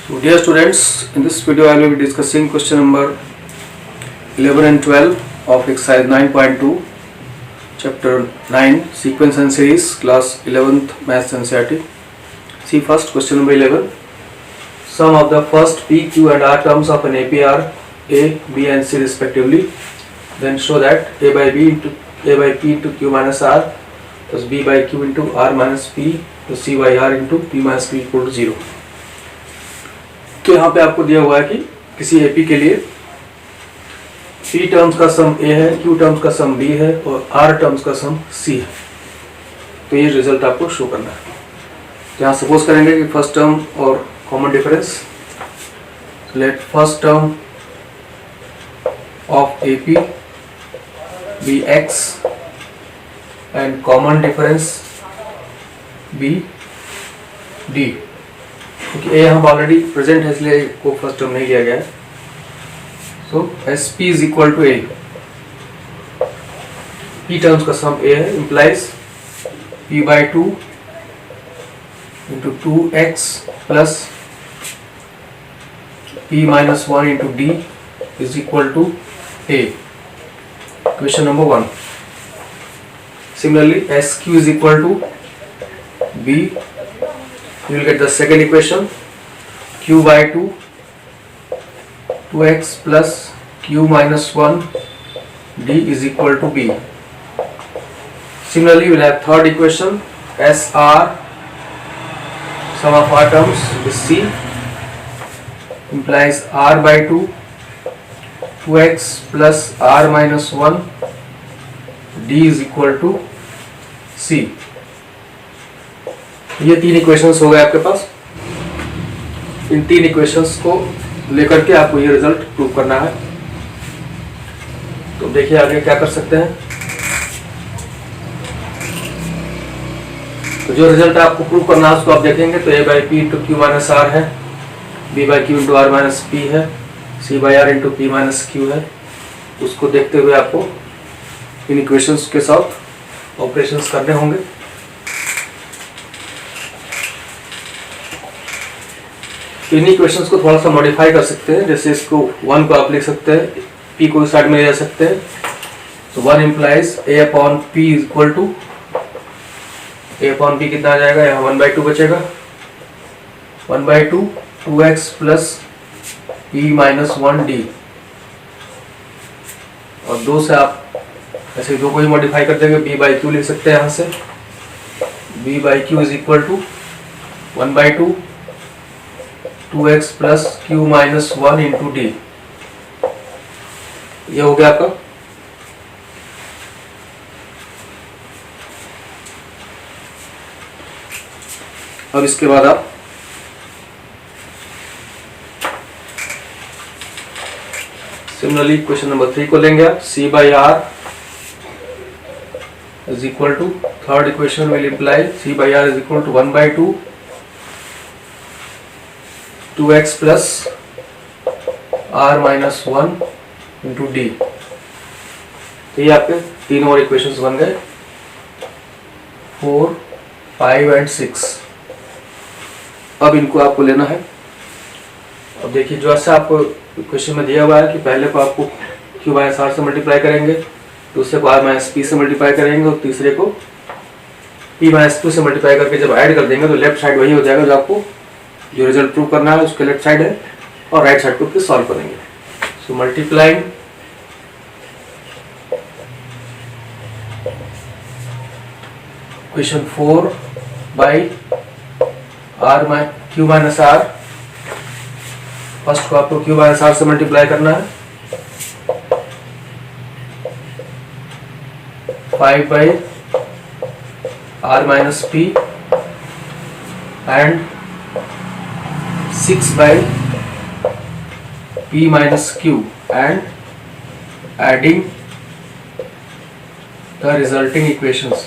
So dear students, in this video I will be discussing question number 11 and 12 of exercise 9.2 chapter 9 sequence and series class 11th maths NCERT. See first question number 11. Sum of the first P, Q and R terms of an AP are A, B and C respectively. Then show that A by P into Q minus R plus B by Q into R minus P plus C by R into P minus P equal to 0. तो यहाँ पे आपको दिया हुआ है कि किसी AP के लिए P टर्म्स का सम A है, Q टर्म्स का सम B है और R टर्म्स का सम C है। तो ये रिजल्ट आपको शो करना है। तो यहाँ सपोज करेंगे कि फर्स्ट टर्म और common difference, let first term of AP be X and common difference be D। क्योंकि ए यहाँ ऑलरेडी प्रेजेंट है इसलिए को फर्स्ट टर्म नहीं लिया गया है। So S P is equal to A, P terms का सम ए है, implies P by 2 into 2x plus P minus 1 into D is equal to A. Question number 1। Similarly, SQ is equal to B. You will get the second equation, Q by 2, 2x plus Q minus 1 D is equal to B. Similarly, we will have third equation, SR, sum of R terms is C, implies R by 2, 2x plus R minus 1 D is equal to C। ये तीन equations हो गए आपके पास। इन तीन equations को लेकर के आपको ये रिजल्ट प्रूव करना है। तो देखिए आगे क्या कर सकते हैं। तो जो रिजल्ट आपको प्रूव करना है उसको आप देखेंगे तो A by P into Q minus R है, B by Q into R minus P है, C by R into P minus Q है। उसको देखते हुए आपको इन इक्वेशंस के साथ ऑपरेशंस करने होंगे। इन इक्वेशंस को थोड़ा सा मॉडिफाई कर सकते हैं। जैसे इसको 1 को आप लिख सकते हैं, p को इस साइड में ले जा सकते हैं। तो 1 implies a upon P is equal to a upon P कितना आ जाएगा, यहाँ 1/2 बचेगा, 1/2 2x plus p minus 1d। और 2 से आप ऐसे 2 को ही मॉडिफाई कर देंगे, b बाई क्यू लिख सकते हैं यहाँ से, b by Q is equal to 1/2 2x plus Q minus 1 into D. ये हो गया आपका। अब इसके बाद आप सिमिलरली क्वेश्चन नंबर 3 को लेंगे आप, c by R is equal to, third equation will imply c by R is equal to 1/2 2x plus r minus 1 into D. तो ये आपके तीन और इक्वेशंस बन गए, 4, 5 एंड 6। अब इनको आपको लेना है। अब देखिए जो ऐसा आपको क्वेश्चन में दिया हुआ है कि पहले को आपको q माइनस आर से मल्टीप्लाई करेंगे, दूसरे को r माइनस पी से मल्टीप्लाई करेंगे और तीसरे को p माइनस 2 से मल्टीप्लाई करके जब ऐड कर देंगे तो लेफ्ट साइड वही हो जाएगा जो आपको जो रिजल्ट प्रूव करना है उसके लेफ्ट साइड है, और राइट साइड को फिर सॉल्व करेंगे। So multiplying equation 4 by R Q minus R, first को आपको क्यू माइनस आर से मल्टीप्लाई करना है, 5 by R minus P and 6 by p minus q and adding the resulting equations.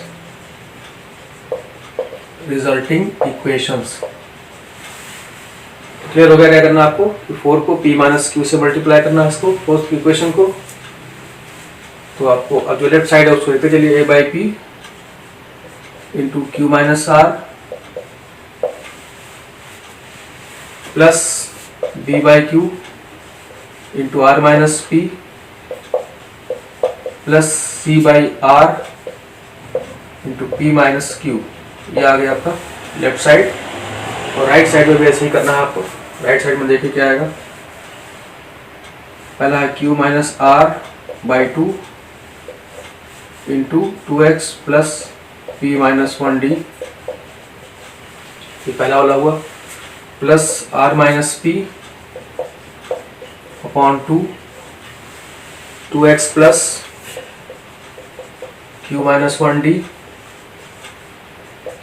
Clear हो गया क्या करना आपको? 4 को p माइनस क्यू से मल्टीप्लाई करना है इसको, फोर्थ इक्वेशन को। तो आपको अब जो लेफ्ट साइड है उसको लेते चलिए, a by P into Q minus R plus B by Q into R minus P plus C by R into P minus Q. ये आ गया आपका लेफ्ट साइड। और राइट साइड में भी ऐसे ही करना है आपको। राइट साइड में देखिए क्या आएगा। पहला है Q minus R by two into 2x plus P minus 1d, ये पहला वाला हुआ। Plus R minus P upon 2x plus Q minus 1d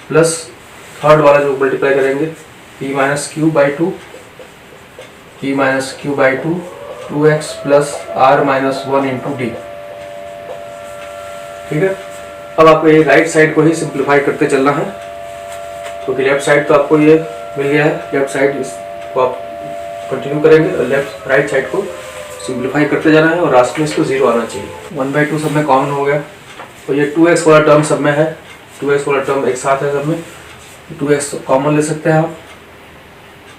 plus third वाला जो मल्टीप्लाई करेंगे p minus Q by two, p minus Q by two 2x plus R minus 1 into D. ठीक है। अब आपको ये राइट साइड को ही simplify करते चलना है, क्योंकि लेफ्ट साइड तो आपको ये मिल गया है। लेफ्ट साइड इसको आप कंटिन्यू करेंगे और लेफ्ट राइट साइड को सिंप्लीफाई करते जाना है और लास्ट में इसको 0 आना चाहिए। 1/2 सब में कॉमन हो गया, तो ये 2x वाला टर्म सब में है। 2x वाला टर्म एक साथ है सब में, 2x कॉमन ले सकते हैं आप।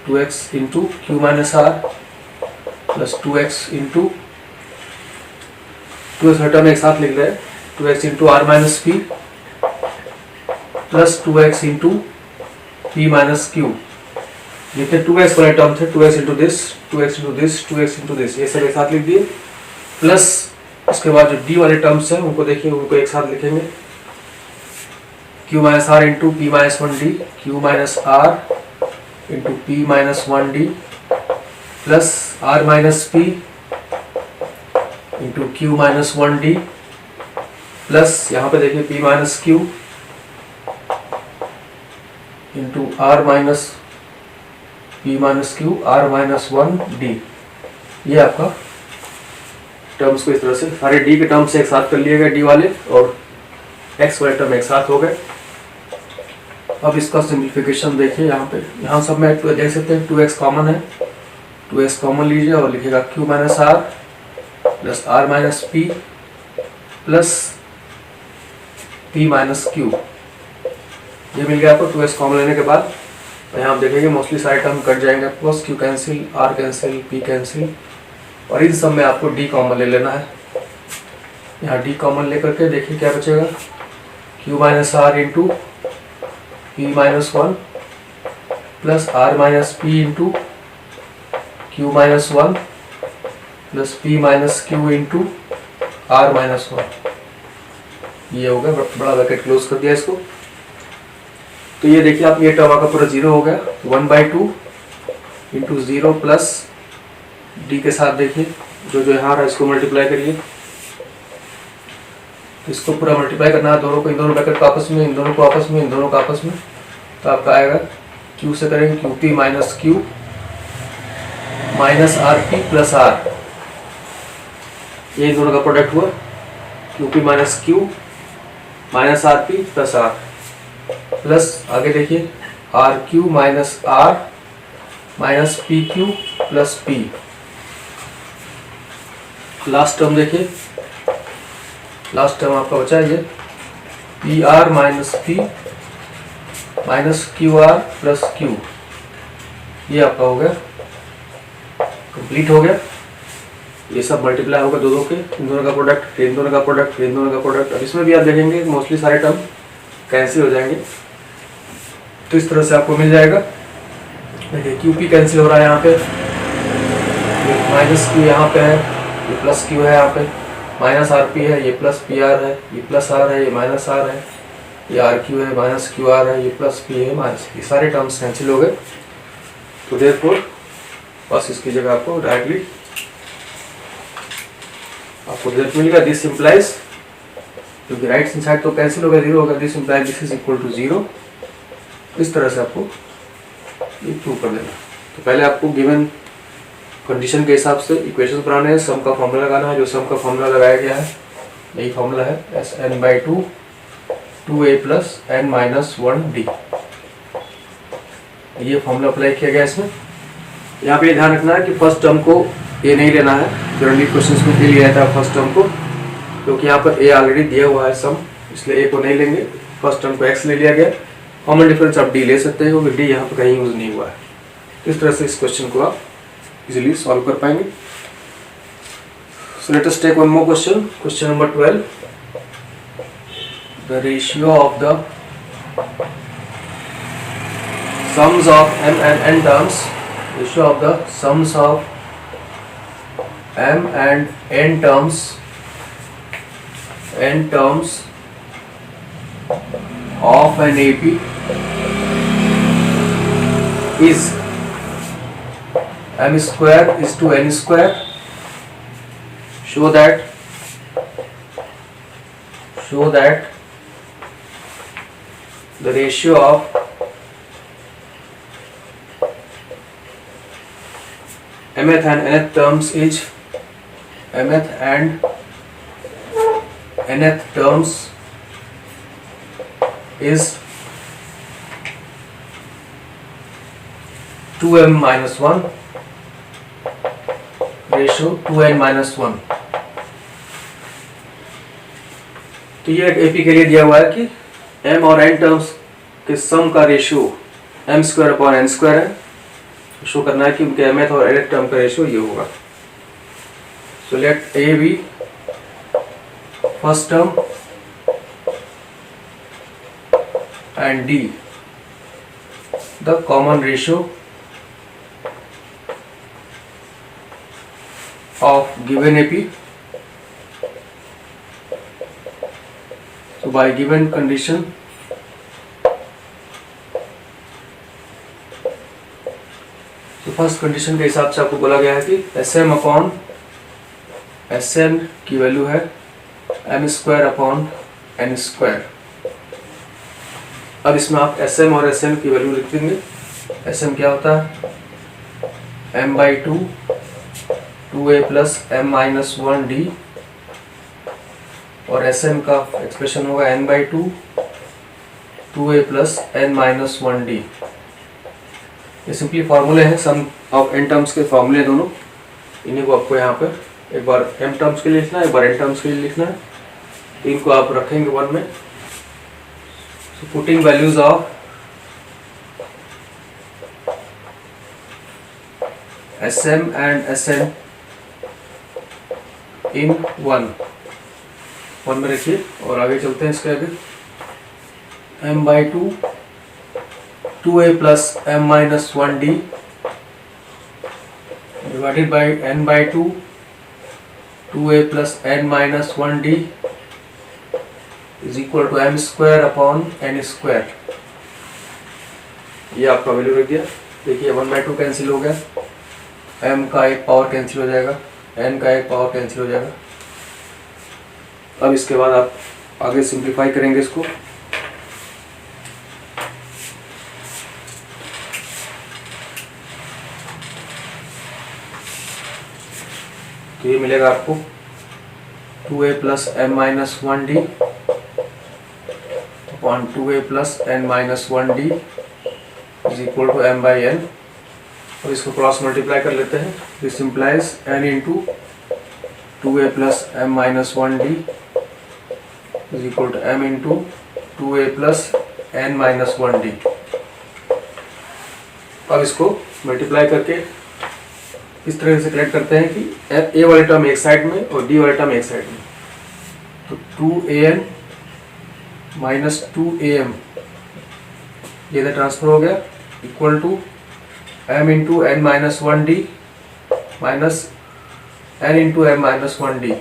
2x into Q minus R plus 2x into 2x वाला टर्म एक साथ लिख रहे हैं। 2x into R minus P plus 2x into P minus Q. जितने 2x वाले टर्म थे 2x into this, 2x into this, 2x into this, ये सब एक साथ लिख दिए। प्लस उसके बाद जो d वाले टर्म्स हैं उनको देखिए, उनको एक साथ लिखेंगे। q minus R into P minus 1d, q minus R into P minus 1d plus R minus P into Q minus 1d plus यहाँ पे देखिए p minus Q into R minus P minus Q R minus 1d। ये आपका terms को इस तरह से सारे d के टर्म्स एक साथ कर लिए गए, d वाले और x वाले टर्म एक साथ हो गए। अब इसका सिंप्लीफिकेशन देखिए, यहाँ सब में देख सकते हैं 2x कॉमन है, 2x कॉमन लीजिए और लिखेगा q minus R plus R minus P plus p minus Q. ये मिल गया आपको 2x कॉमन लेने के बाद। और यहाँ आप देखेंगे मोस्टली सारे टर्म कट जाएंगे आपको, q cancel, r cancel, p cancel, और इन सब में आपको d कॉमन ले लेना है। यहाँ d कॉमन लेकर के देखिए क्या बचेगा, q minus R into P minus 1 plus R minus P into Q minus 1 plus P minus Q into R minus 1। ये हो गया, बड़ा ब्रैकेट क्लोज कर दिया इसको। तो ये देखिए आप, ये टर्म आपका पूरा 0 हो गया। 1/2 इंटू 0 प्लस डी के साथ देखिए जो यहाँ रहा इसको मल्टीप्लाई करिए। इसको पूरा मल्टीप्लाई करना है दोनों को, इन दोनों ब्रैकेट को आपस में, इन दोनों को आपस में, इन दोनों को आपस में। तो आपका आएगा q से करेंगे Q P minus Q minus R P plus R, ये इन दोनों का प्रोडक्ट हुआ। Q P minus Q minus R P plus R plus आगे देखिए R Q minus R minus P Q plus P. Last term देखिए, last term आपका बचा है ये P R minus P minus Q R plus Q. ये आपका हो गया, कंप्लीट हो गया। ये सब मल्टीप्लाई होगा दोनों के, इन दोनों का प्रोडक्ट, इन दोनों का प्रोडक्ट, इन दोनों का प्रोडक्ट। अब इसमें भी आप देखेंगे मोस्टली सारे टर्म कैंसिल हो जाएंगे। तो इस तरह से आपको मिल जाएगा। देखिए क्यू पी कैंसिल हो रहा है यहाँ पे, माइनस क्यू यहाँ पे है, ये प्लस क्यू है यहाँ पे, माइनस आर पी है, ये प्लस पी आर है, ये प्लस आर है, ये माइनस आर है, ये आर क्यू है, माइनस क्यू आर है, ये प्लस पी है, माइनस पी। सारे टर्म्स कैंसिल हो गए। तो देयरफॉर बस इसकी जगह आपको डायरेक्टली आपको रिजल्ट मिलेगा दिस सिंप्लाइज, क्योंकि राइट साइड तो कैंसिल हो गया, 0 होगा, this simplifies this is equal to 0। इस तरह से आपको ये प्रूव कर देना। तो पहले आपको गिवन कंडीशन के हिसाब से इक्वेशंस बनाने हैं, सम का फॉर्मूला लगाना है। जो सम का फॉर्मूला लगाया गया है यही फॉर्मूला है Sn/2 2a plus n minus 1d। ये फॉर्मूला अप्लाई किया गया इसमें। यहाँ पे ध्यान रखना है कि फर्स्ट टर्म को a नहीं लेना है। जनरली क्वेश्चंस में a लिया था फर्स्ट टर्म को, क्योंकि यहाँ पर a ऑलरेडी दिया हुआ है सम, इसलिए a को नहीं लेंगे। फर्स्ट टर्म को x ले लिया गया। कॉमन डिफरेंस आप d ले सकते हैं, क्योंकि d यहाँ पर कहीं यूज नहीं हुआ है। इस तरह से इस क्वेश्चन को आप इजीली सॉल्व कर पाएंगे। So let us take one more question, question number 12। The ratio of the sums of m and n terms, ratio of the sums of m and n terms of an AP is m square is to n square. Show that the ratio of mth and nth terms is mth and nth terms is 2m minus 1 ratio 2n minus 1। तो ये AP के लिए दिया हुआ है कि m और n terms के सम का ratio m square upon n square है। शो करना है कि उनके mth और nth टर्म का रेशियो ये होगा। So let a be first term and d the common ratio of given AP. So by given condition first condition के हिसाब से आपको बोला गया है कि Sm अपॉन Sn की वैल्यू है m square upon n square. अब इसमें आप Sm और Sn की वैल्यू लिख देंगे। Sm क्या होता है m/2 2a plus m minus 1d और Sn का एक्सप्रेशन होगा n/2 2a plus n minus 1d। ये सिंपली फार्मूले हैं, सम ऑफ n टर्म्स के फार्मूले दोनों। इन्हीं को आपको यहाँ पर एक बार m टर्म्स के लिए लिखना है, एक बार n टर्म्स के लिए लिखना है। तो इनको आप रखेंगे वन में। So putting values of Sm and Sn in 1 में रखिए और आगे चलते हैं। इसके आगे m/2 2a plus m minus 1d divided by n/2 2a plus n minus 1d is equal to m square upon n square. ये आपका वैल्यू रख दिया। देखिए 1/2 कैंसिल हो गया, m का एक पावर कैंसिल हो जाएगा, n का एक पावर कैंसिल हो जाएगा। अब इसके बाद आप आगे सिंप्लीफाई करेंगे इसको। तो ये मिलेगा आपको 2a plus m minus 1d upon 2a plus n minus 1d is equal to m by n। और इसको क्रॉस मल्टीप्लाई कर लेते हैं। This implies n into 2a plus m minus 1d is equal to m into 2a plus n minus 1d। अब इसको multiply करके इस तरह से कलेक्ट करते हैं कि a वाले टर्म एक साइड में और d वाले टर्म एक साइड में। तो 2an माइनस 2am ये इधर ट्रांसफर हो गया equal to m into n minus 1d minus n into m minus 1d।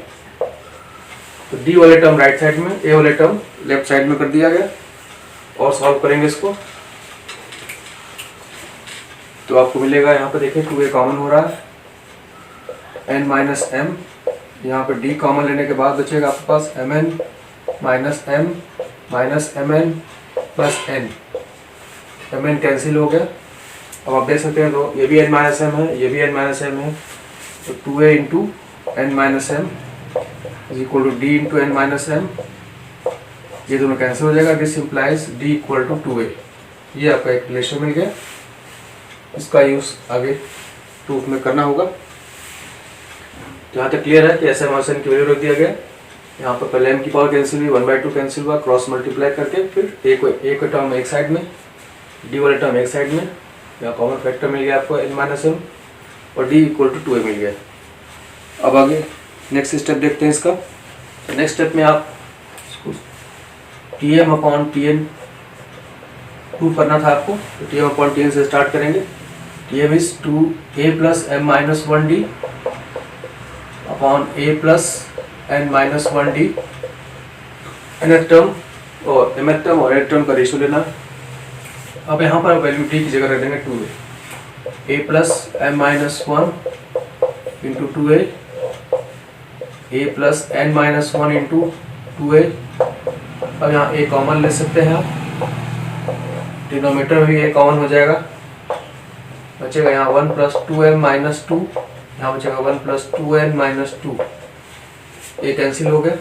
तो d वाले टर्म राइट साइड में, a वाले टर्म लेफ्ट साइड में कर दिया गया। और सॉल्व करेंगे इसको तो आपको मिलेगा, यहाँ पर देखिए 2a कॉमन हो रहा है, n माइनस m, यहाँ पर d कॉमन लेने के बाद बचेगा आपके पास mn minus m minus mn plus n। mn cancel हो गया। अब आप देख सकते हैं तो ये भी n माइनस m है, ये भी n माइनस m है। तो 2a into n minus m is equal to d into n minus m। ये दोनों कैंसिल हो जाएगा। This implies d equal to 2a। ये आपका एक रिलेशन मिल गया। इसका यूज आगे प्रूफ में करना होगा। यहाँ तक क्लियर है कि ऐसे एमर्सन की वैल्यू रख दिया गया। यहाँ पर पहले m की पावर कैंसिल हुई, 1/2 कैंसिल हुआ, क्रॉस मल्टीप्लाई करके फिर एक टर्म एक साइड में, d वाले टर्म एक साइड में यहाँ कॉमन फैक्टर मिल गया आपको n माइनस एम और d इक्वल टू 2a मिल गया। अब आगे नेक्स्ट स्टेप देखते हैं इसका। नेक्स्ट स्टेप में आप T M upon T N prove करना था आपको, तो T M upon T N से स्टार्ट करेंगे। T M is 2a plus M minus 1d upon a plus n minus 1d, nth term और mth टर्म और nth टर्म का ratio लेना है। अब यहाँ पर वैल्यू डी की जगह रख देंगे 2a, a plus m minus 1 into 2a, a plus n minus 1 into 2a। अब यहाँ a कॉमन ले सकते हैं आप, डिनोमिनेटर में भी a कॉमन हो जाएगा, बचेगा यहाँ 1 प्लस 2m माइनस 2, यहाँ बचेगा 1 plus 2n minus 2, a cancel हो गया।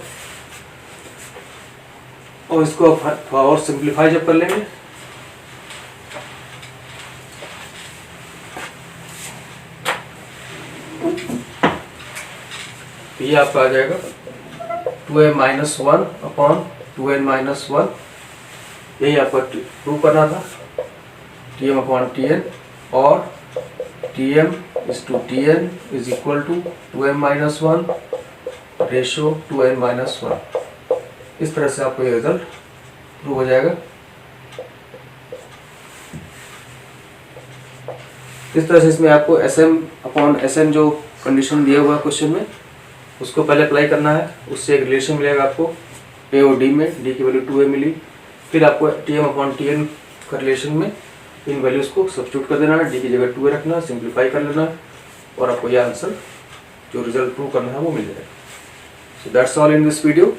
और इसको थोड़ा और सिंप्लीफाई जब कर लेंगे तो ये आपका आ जाएगा 2m minus 1 upon 2n minus 1। यही आपको प्रूव करना था, tm अपॉन tn, और tm is to tn is equal to 2m minus 1 ratio 2n minus 1। इस तरह से आपको ये रिजल्ट प्रूव हो जाएगा। इस तरह से इसमें आपको Sm अपॉन Sn जो कंडीशन दिया हुआ है क्वेश्चन में, उसको पहले अप्लाई करना है। उससे एक रिलेशन मिलेगा आपको a और d में, d की वैल्यू 2a मिली। फिर आपको tm अपॉन tn का रिलेशन में इन वैल्यूज़ को सब्स्टिट्यूट कर देना है, d की जगह 2a रखना है, सिंप्लीफाई कर लेना है, और आपको यह आंसर जो रिजल्ट प्रूव करना है वो मिल जाएगा। So that's all in this video.